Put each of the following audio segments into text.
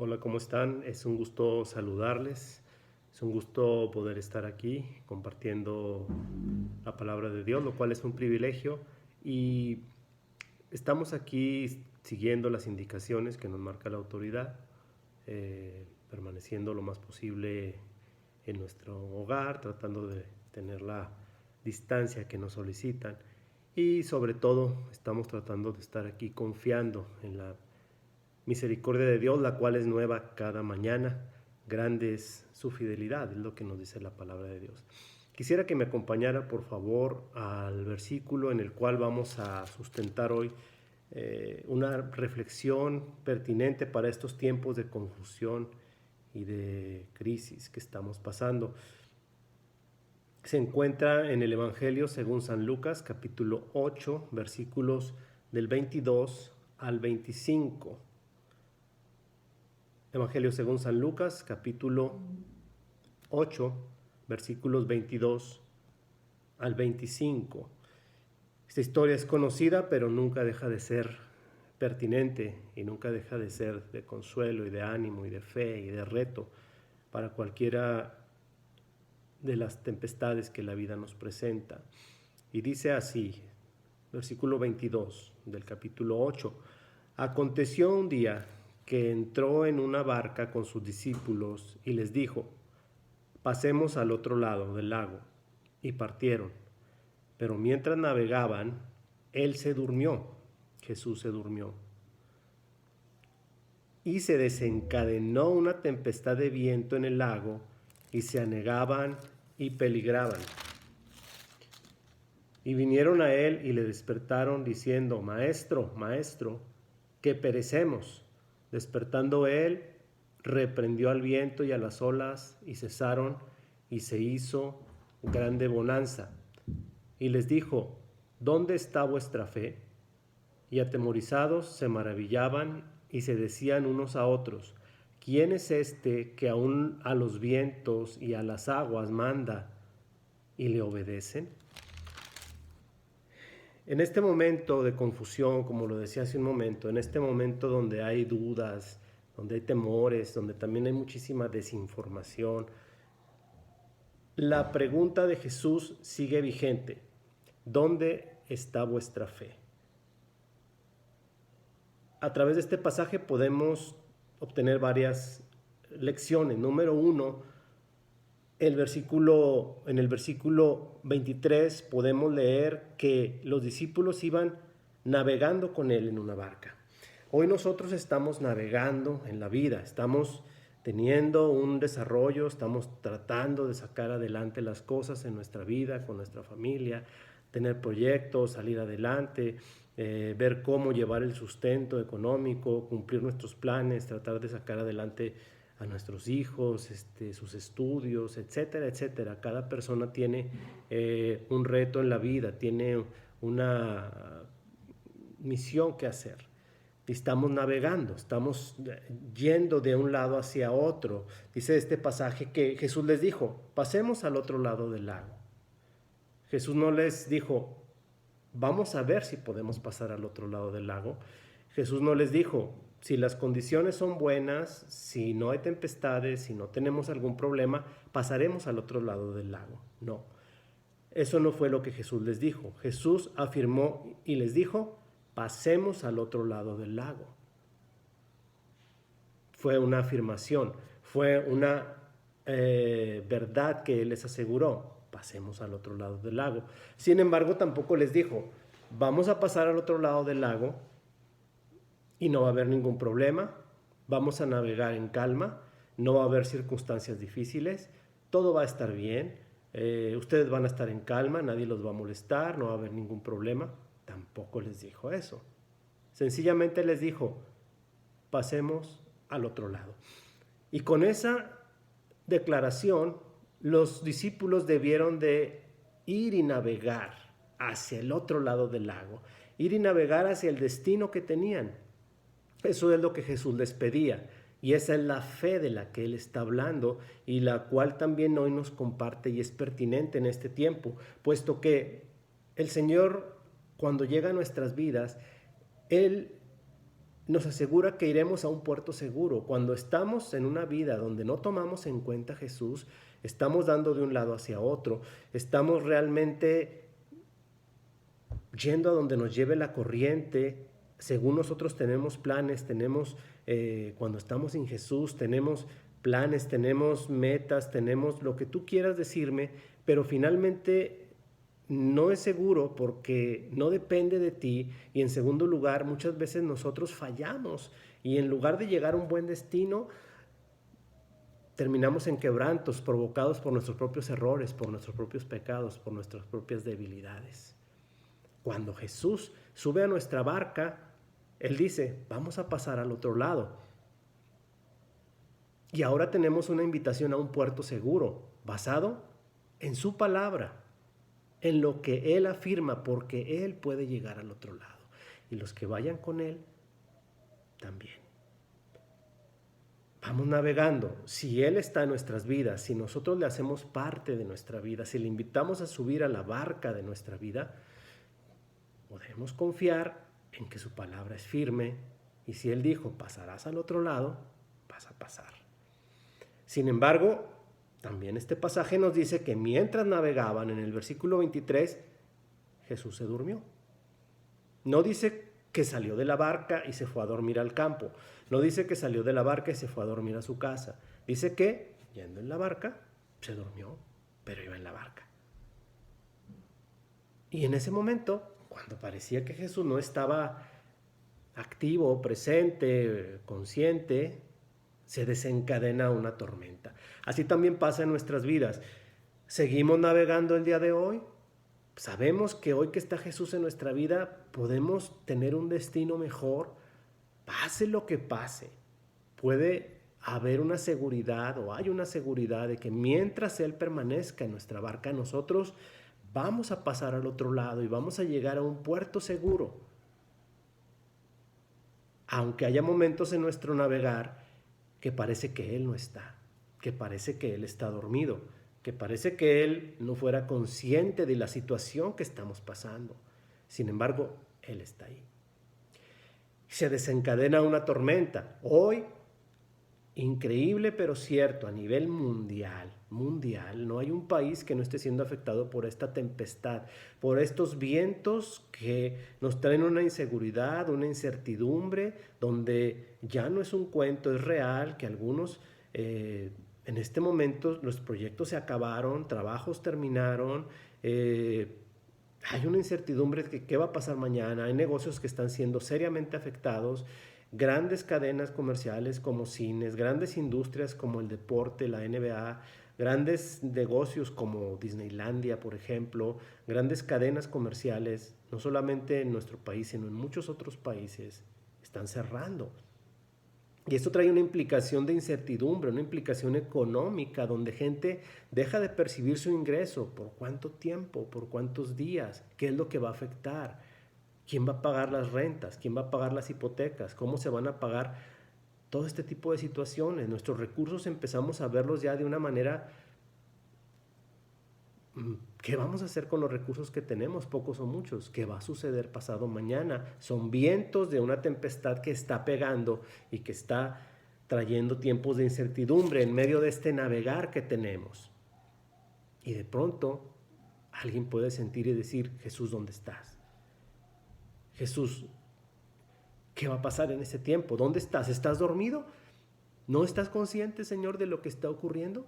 Hola, ¿cómo están? Es un gusto saludarles. Es un gusto poder estar aquí compartiendo la palabra de Dios, lo cual es un privilegio. Y estamos aquí siguiendo las indicaciones que nos marca la autoridad, permaneciendo lo más posible en nuestro hogar, tratando de tener la distancia que nos solicitan. Y sobre todo estamos tratando de estar aquí confiando en la misericordia de Dios, la cual es nueva cada mañana. Grande es su fidelidad, es lo que nos dice la palabra de Dios. Quisiera que me acompañara, por favor, al versículo en el cual vamos a sustentar hoy una reflexión pertinente para estos tiempos de confusión y de crisis que estamos pasando. Se encuentra en el Evangelio según San Lucas, capítulo 8, versículos del 22 al 25. Evangelio según San Lucas, capítulo 8, versículos 22 al 25. Esta historia es conocida, pero nunca deja de ser pertinente y nunca deja de ser de consuelo y de ánimo y de fe y de reto para cualquiera de las tempestades que la vida nos presenta. Y dice así, versículo 22 del capítulo 8: Aconteció un día que entró en una barca con sus discípulos y les dijo: pasemos al otro lado del lago. Y partieron. Pero mientras navegaban, él se durmió, Jesús se durmió. Y se desencadenó una tempestad de viento en el lago, y se anegaban y peligraban. Y vinieron a él y le despertaron diciendo: Maestro, maestro, que perecemos. Despertando él, reprendió al viento y a las olas, y cesaron, y se hizo grande bonanza. Y les dijo: ¿dónde está vuestra fe? Y atemorizados se maravillaban y se decían unos a otros: ¿quién es este que aún a los vientos y a las aguas manda y le obedecen? En este momento de confusión, como lo decía hace un momento, en este momento donde hay dudas, donde hay temores, donde también hay muchísima desinformación, la pregunta de Jesús sigue vigente: ¿dónde está vuestra fe? A través de este pasaje podemos obtener varias lecciones. Número uno, en el versículo 23 podemos leer que los discípulos iban navegando con él en una barca. Hoy nosotros estamos navegando en la vida, estamos teniendo un desarrollo, estamos tratando de sacar adelante las cosas en nuestra vida, con nuestra familia, tener proyectos, salir adelante, ver cómo llevar el sustento económico, cumplir nuestros planes, tratar de sacar adelante a nuestros hijos, sus estudios, etcétera, etcétera. Cada persona tiene un reto en la vida, tiene una misión que hacer. Estamos navegando, estamos yendo de un lado hacia otro. Dice este pasaje que Jesús les dijo: pasemos al otro lado del lago. Jesús no les dijo: vamos a ver si podemos pasar al otro lado del lago. Jesús no les dijo: si las condiciones son buenas, si no hay tempestades, si no tenemos algún problema, pasaremos al otro lado del lago. No, eso no fue lo que Jesús les dijo. Jesús afirmó y les dijo: pasemos al otro lado del lago. Fue una afirmación, fue una verdad que Él les aseguró: pasemos al otro lado del lago. Sin embargo, tampoco les dijo: vamos a pasar al otro lado del lago y no va a haber ningún problema, vamos a navegar en calma, no va a haber circunstancias difíciles, todo va a estar bien, ustedes van a estar en calma, nadie los va a molestar, no va a haber ningún problema. Tampoco les dijo eso. Sencillamente les dijo: pasemos al otro lado. Y con esa declaración, los discípulos debieron de ir y navegar hacia el otro lado del lago, ir y navegar hacia el destino que tenían. Eso es lo que Jesús les pedía, y esa es la fe de la que Él está hablando y la cual también hoy nos comparte y es pertinente en este tiempo, puesto que el Señor, cuando llega a nuestras vidas, Él nos asegura que iremos a un puerto seguro. Cuando estamos en una vida donde no tomamos en cuenta a Jesús, estamos dando de un lado hacia otro, estamos realmente yendo a donde nos lleve la corriente. Según nosotros tenemos planes, cuando estamos en Jesús, tenemos planes, tenemos metas, tenemos lo que tú quieras decirme, pero finalmente no es seguro porque no depende de ti. Y en segundo lugar, muchas veces nosotros fallamos y en lugar de llegar a un buen destino, terminamos en quebrantos provocados por nuestros propios errores, por nuestros propios pecados, por nuestras propias debilidades. Cuando Jesús sube a nuestra barca, Él dice, vamos a pasar al otro lado. Y ahora tenemos una invitación a un puerto seguro, basado en su palabra, en lo que Él afirma, porque Él puede llegar al otro lado. Y los que vayan con Él, también. Vamos navegando. Si Él está en nuestras vidas, si nosotros le hacemos parte de nuestra vida, si le invitamos a subir a la barca de nuestra vida, podemos confiar en que su palabra es firme, y si Él dijo, pasarás al otro lado, vas a pasar. Sin embargo, también este pasaje nos dice que mientras navegaban, en el versículo 23, Jesús se durmió. No dice que salió de la barca y se fue a dormir al campo. No dice que salió de la barca y se fue a dormir a su casa. Dice que, yendo en la barca, se durmió, pero iba en la barca. Y en ese momento, cuando parecía que Jesús no estaba activo, presente, consciente, se desencadena una tormenta. Así también pasa en nuestras vidas. Seguimos navegando el día de hoy. Sabemos que hoy que está Jesús en nuestra vida, podemos tener un destino mejor. Pase lo que pase, puede haber una seguridad, o hay una seguridad de que mientras Él permanezca en nuestra barca, nosotros vamos a pasar al otro lado y vamos a llegar a un puerto seguro. Aunque haya momentos en nuestro navegar que parece que Él no está, que parece que Él está dormido, que parece que Él no fuera consciente de la situación que estamos pasando. Sin embargo, Él está ahí. Se desencadena una tormenta. Hoy, increíble pero cierto, a nivel mundial, no hay un país que no esté siendo afectado por esta tempestad, por estos vientos que nos traen una inseguridad, una incertidumbre, donde ya no es un cuento, es real, que algunos en este momento los proyectos se acabaron, trabajos terminaron, hay una incertidumbre de qué va a pasar mañana, hay negocios que están siendo seriamente afectados, grandes cadenas comerciales como cines, grandes industrias como el deporte, la NBA, grandes negocios como Disneylandia, por ejemplo, grandes cadenas comerciales, no solamente en nuestro país, sino en muchos otros países, están cerrando. Y esto trae una implicación de incertidumbre, una implicación económica, donde gente deja de percibir su ingreso. ¿Por cuánto tiempo? ¿Por cuántos días? ¿Qué es lo que va a afectar? ¿Quién va a pagar las rentas? ¿Quién va a pagar las hipotecas? ¿Cómo se van a pagar todo este tipo de situaciones? Nuestros recursos empezamos a verlos ya de una manera. ¿Qué vamos a hacer con los recursos que tenemos? Pocos o muchos. ¿Qué va a suceder pasado mañana? Son vientos de una tempestad que está pegando y que está trayendo tiempos de incertidumbre en medio de este navegar que tenemos. Y de pronto alguien puede sentir y decir, Jesús, ¿dónde estás? Jesús, ¿qué va a pasar en ese tiempo? ¿Dónde estás? ¿Estás dormido? ¿No estás consciente, Señor, de lo que está ocurriendo?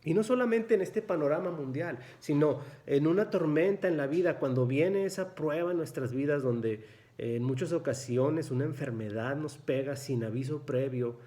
Y no solamente en este panorama mundial, sino en una tormenta en la vida, cuando viene esa prueba en nuestras vidas donde en muchas ocasiones una enfermedad nos pega sin aviso previo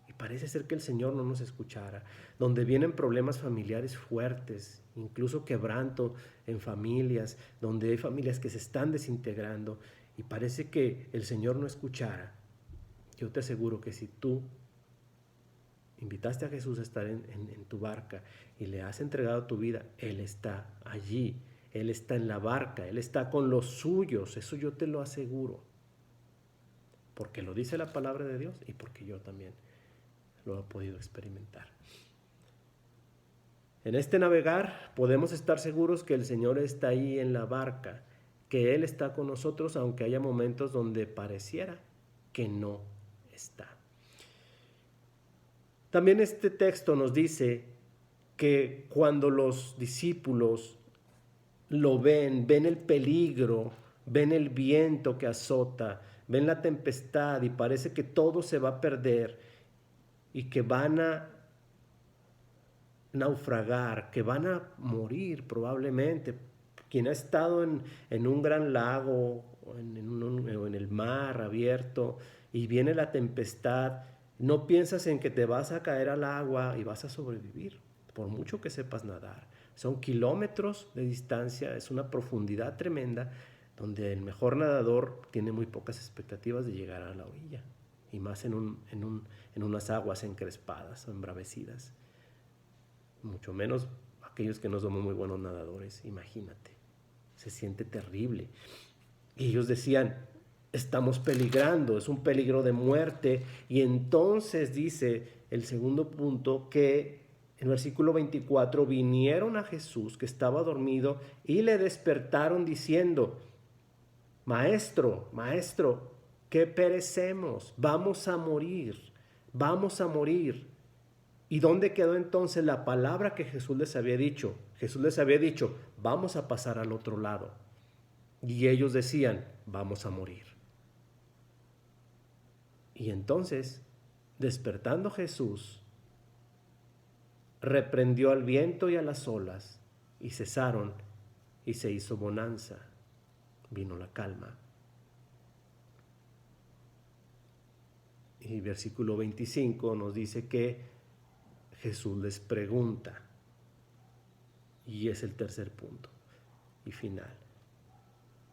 y parece ser que el Señor no nos escuchara, donde vienen problemas familiares fuertes, incluso quebranto en familias, donde hay familias que se están desintegrando y parece que el Señor no escuchara. Yo te aseguro que si tú invitaste a Jesús a estar en tu barca y le has entregado tu vida, Él está allí, Él está en la barca, Él está con los suyos, eso yo te lo aseguro, porque lo dice la palabra de Dios y porque yo también lo he podido experimentar. En este navegar podemos estar seguros que el Señor está ahí en la barca, que Él está con nosotros, aunque haya momentos donde pareciera que no está. También este texto nos dice que cuando los discípulos lo ven el peligro, ven el viento que azota, ven la tempestad y parece que todo se va a perder y que van a naufragar, que van a morir probablemente. Quien ha estado en un gran lago o en el mar abierto y viene la tempestad, no piensas en que te vas a caer al agua y vas a sobrevivir, por mucho que sepas nadar. Son kilómetros de distancia, es una profundidad tremenda donde el mejor nadador tiene muy pocas expectativas de llegar a la orilla, y más en unas aguas encrespadas o embravecidas. Mucho menos aquellos que no somos muy buenos nadadores, imagínate. Se siente terrible. Y ellos decían, estamos peligrando, es un peligro de muerte. Y entonces dice el segundo punto que en el versículo 24 vinieron a Jesús que estaba dormido y le despertaron diciendo, Maestro, maestro, que perecemos, vamos a morir, vamos a morir. ¿Y dónde quedó entonces la palabra que Jesús les había dicho? Jesús les había dicho, vamos a pasar al otro lado. Y ellos decían, vamos a morir. Y entonces, despertando Jesús, reprendió al viento y a las olas, y cesaron, y se hizo bonanza. Vino la calma. Y versículo 25 nos dice que Jesús les pregunta, y es el tercer punto y final,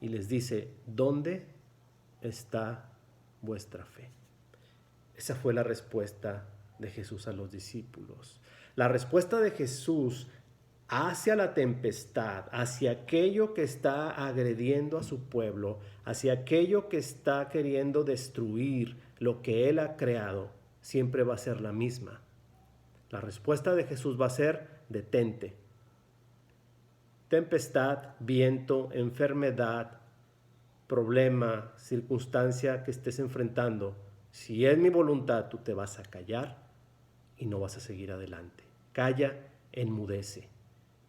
y les dice, ¿dónde está vuestra fe? Esa fue la respuesta de Jesús a los discípulos. La respuesta de Jesús hacia la tempestad, hacia aquello que está agrediendo a su pueblo, hacia aquello que está queriendo destruir lo que Él ha creado, siempre va a ser la misma. La respuesta de Jesús va a ser, detente. Tempestad, viento, enfermedad, problema, circunstancia que estés enfrentando, si es mi voluntad, tú te vas a callar y no vas a seguir adelante. Calla, enmudece.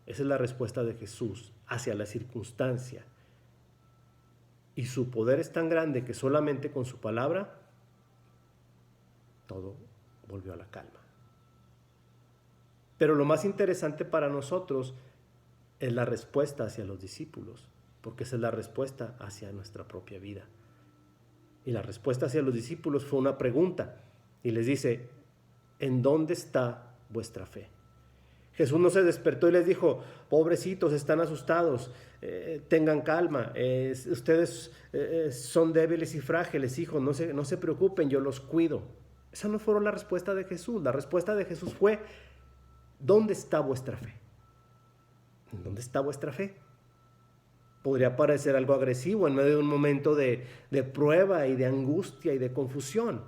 Esa es la respuesta de Jesús hacia la circunstancia. Y su poder es tan grande que solamente con su palabra todo volvió a la calma. Pero lo más interesante para nosotros es la respuesta hacia los discípulos, porque esa es la respuesta hacia nuestra propia vida. Y la respuesta hacia los discípulos fue una pregunta, y les dice, ¿en dónde está vuestra fe? Jesús no se despertó y les dijo, pobrecitos, están asustados, tengan calma, ustedes son débiles y frágiles, hijos, no se preocupen, yo los cuido. Esa no fue la respuesta de Jesús. La respuesta de Jesús fue, ¿dónde está vuestra fe? ¿En dónde está vuestra fe? Podría parecer algo agresivo en medio de un momento de prueba y de angustia y de confusión.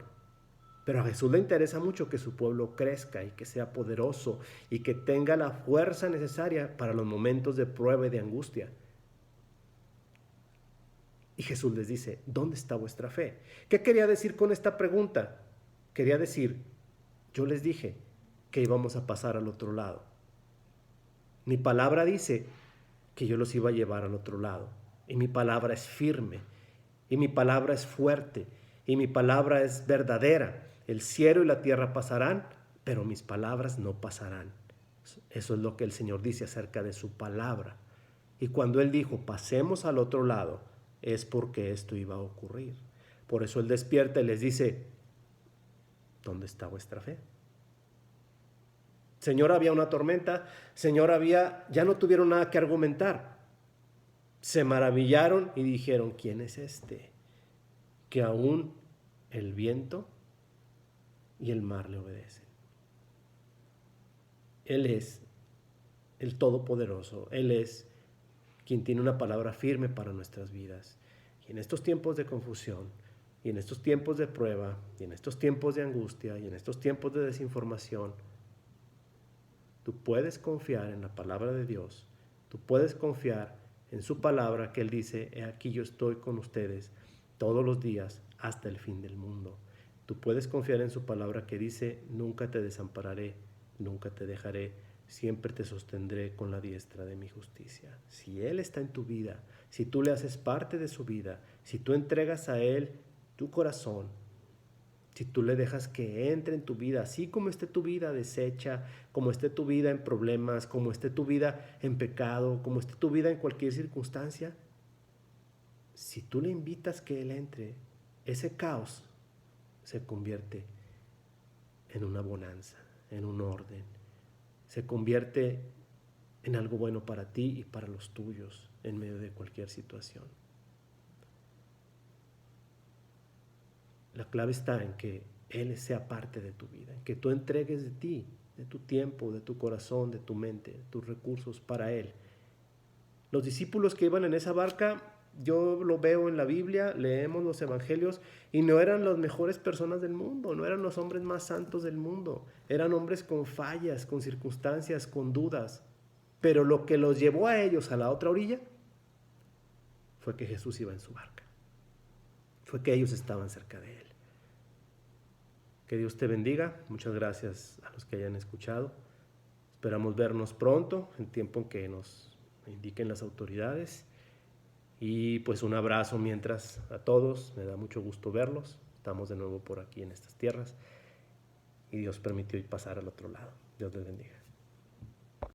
Pero a Jesús le interesa mucho que su pueblo crezca y que sea poderoso y que tenga la fuerza necesaria para los momentos de prueba y de angustia. Y Jesús les dice, ¿dónde está vuestra fe? ¿Qué quería decir con esta pregunta? Quería decir, yo les dije que íbamos a pasar al otro lado. Mi palabra dice que yo los iba a llevar al otro lado. Y mi palabra es firme. Y mi palabra es fuerte. Y mi palabra es verdadera. El cielo y la tierra pasarán, pero mis palabras no pasarán. Eso es lo que el Señor dice acerca de su palabra. Y cuando Él dijo, pasemos al otro lado, es porque esto iba a ocurrir. Por eso Él despierta y les dice, ¿dónde está vuestra fe? Señor, había una tormenta, Señor, ya no tuvieron nada que argumentar. Se maravillaron y dijeron, ¿quién es este? Que aún el viento y el mar le obedecen. Él es el Todopoderoso, Él es quien tiene una palabra firme para nuestras vidas. Y en estos tiempos de confusión, y en estos tiempos de prueba, y en estos tiempos de angustia, y en estos tiempos de desinformación, tú puedes confiar en la palabra de Dios, tú puedes confiar en su palabra que Él dice, he aquí yo estoy con ustedes todos los días hasta el fin del mundo. Tú puedes confiar en su palabra que dice, nunca te desampararé, nunca te dejaré, siempre te sostendré con la diestra de mi justicia. Si Él está en tu vida, si tú le haces parte de su vida, si tú entregas a Él tu corazón, si tú le dejas que entre en tu vida, así como esté tu vida deshecha, como esté tu vida en problemas, como esté tu vida en pecado, como esté tu vida en cualquier circunstancia, si tú le invitas que Él entre, ese caos se convierte en una bonanza, en un orden. Se convierte en algo bueno para ti y para los tuyos en medio de cualquier situación. La clave está en que Él sea parte de tu vida, en que tú entregues de ti, de tu tiempo, de tu corazón, de tu mente, de tus recursos para Él. Los discípulos que iban en esa barca, yo lo veo en la Biblia, leemos los evangelios y no eran las mejores personas del mundo, no eran los hombres más santos del mundo, eran hombres con fallas, con circunstancias, con dudas. Pero lo que los llevó a ellos a la otra orilla fue que Jesús iba en su barca, fue que ellos estaban cerca de Él. Que Dios te bendiga, muchas gracias a los que hayan escuchado. Esperamos vernos pronto, en tiempo en que nos indiquen las autoridades. Y pues un abrazo mientras a todos, me da mucho gusto verlos. Estamos de nuevo por aquí en estas tierras y Dios permitió pasar al otro lado. Dios les bendiga.